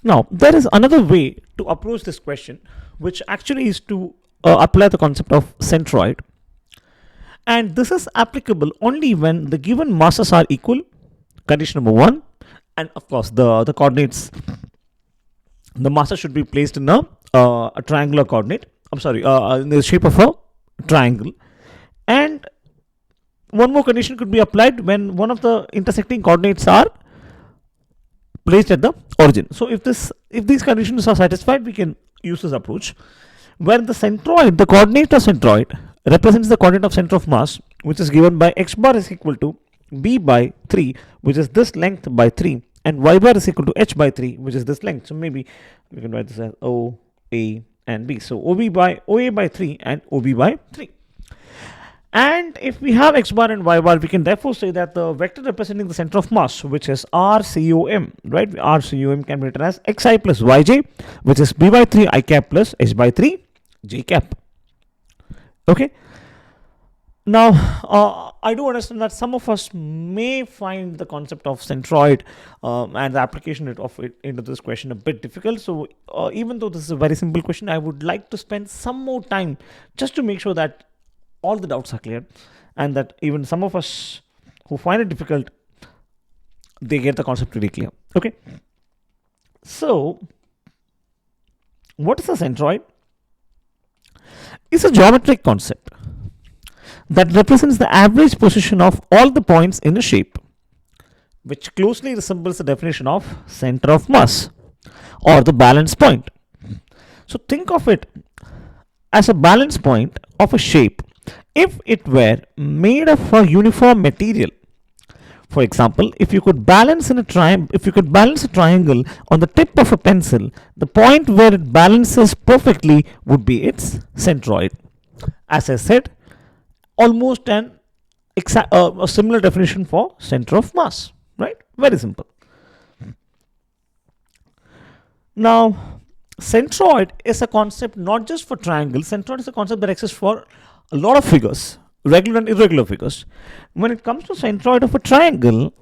Now, there is another way to approach this question, which actually is to apply the concept of centroid. And this is applicable only when the given masses are equal, condition number one. And of course, the coordinates, the masses should be placed in a triangular coordinate. I'm sorry, in the shape of a triangle. And one more condition could be applied when one of the intersecting coordinates are placed at the origin. So if these conditions are satisfied, we can use this approach, where the centroid, the coordinate of centroid, represents the coordinate of center of mass, which is given by x bar is equal to b by 3, which is this length by 3, and y bar is equal to h by 3, which is this length. So maybe we can write this as O, A, and B. So OA by 3 and OB by 3. And if we have x bar and y bar, we can therefore say that the vector representing the center of mass, which is RCOM, right? RCOM can be written as xi plus yj, which is b by 3 I cap plus h by 3 j cap. Okay. Now, I do understand that some of us may find the concept of centroid and the application of it into this question a bit difficult. So, even though this is a very simple question, I would like to spend some more time just to make sure that all the doubts are clear, and that even some of us who find it difficult, they get the concept pretty clear. Okay. So, what is a centroid? It's a geometric concept that represents the average position of all the points in a shape, which closely resembles the definition of center of mass or the balance point. So think of it as a balance point of a shape if it were made of a uniform material. For example, if you could balance a triangle on the tip of a pencil, the point where it balances perfectly would be its centroid. As I said, almost a similar definition for center of mass, right? Very simple. Now, centroid is a concept not just for triangles. Centroid is a concept that exists for a lot of figures, regular and irregular figures. When it comes to centroid of a triangle,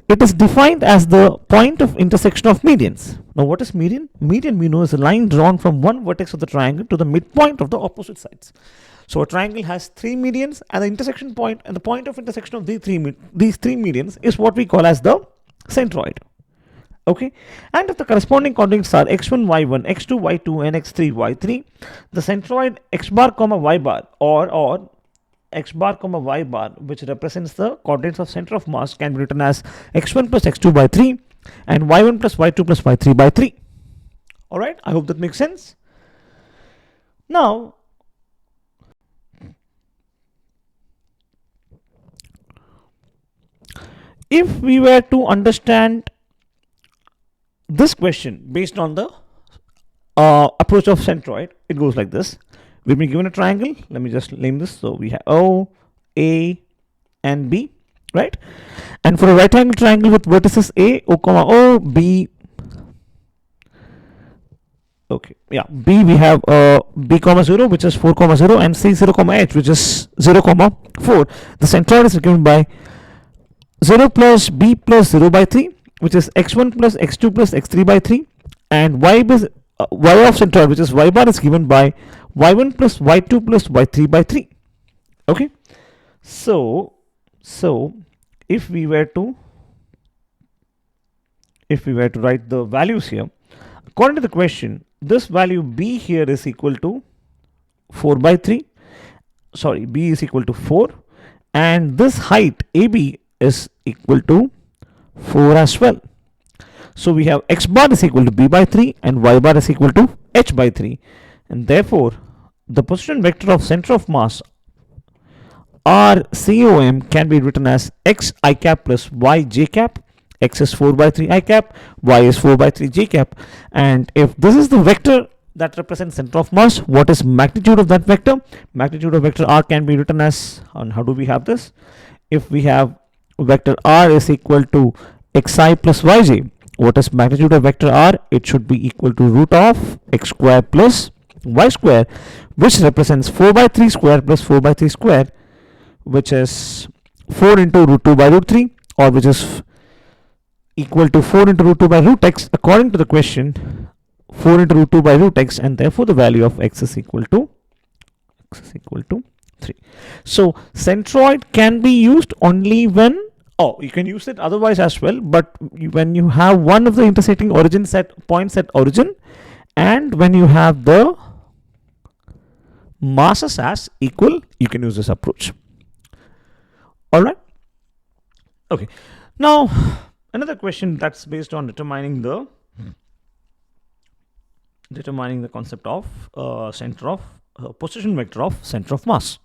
it is defined as the point of intersection of medians. Now, what is median? Median, we know, is a line drawn from one vertex of the triangle to the midpoint of the opposite sides. So a triangle has three medians, and the intersection point and the point of intersection of these three medians is what we call as the centroid. Okay, and if the corresponding coordinates are x1, y1, x2, y2, and x3, y3, the centroid x bar comma y bar or x bar comma y bar, which represents the coordinates of center of mass, can be written as x1 plus x2 by 3 and y1 plus y2 plus y3 by 3. All right, I hope that makes sense. Now, if we were to understand this question based on the approach of centroid, it goes like this. We've been given a triangle. Let me just name this. So we have O, A, and B, right? And for a right angle triangle with vertices A, O comma O, B, okay, yeah, B, we have B comma 0, which is 4 comma 0, and C 0 comma H, which is 0 comma 4. The centroid is given by 0 plus B plus 0 by 3, which is x1 plus x2 plus x3 by 3, and y of centroid, which is y bar, is given by y1 plus y2 plus y3 by 3. Okay, so if we were to write the values here according to the question, this value B here is equal to 4 by 3. Sorry, B is equal to 4, and this height AB is equal to 4 as well. So we have x bar is equal to b by 3 and y bar is equal to h by 3, and therefore the position vector of center of mass RCOM can be written as x I cap plus y j cap. X is 4 by 3 I cap, y is 4 by 3 j cap, and if this is the vector that represents center of mass, what is magnitude of that vector? Magnitude of vector R can be written as, and how do we have this? If we have vector R is equal to xi plus yj, what is magnitude of vector R? It should be equal to root of x square plus y square, which represents 4 by 3 square plus 4 by 3 square, which is 4 into root 2 by root 3, or which is equal to 4 into root 2 by root x, according to the question, 4 into root 2 by root x, and therefore the value of x is equal to 3. So centroid can be used only when, oh, you can use it otherwise as well, but when you have one of the intersecting origin set points at origin, and when you have the masses as equal, you can use this approach. All right. Okay. Now, another question that's based on determining the concept of center of position vector of center of mass.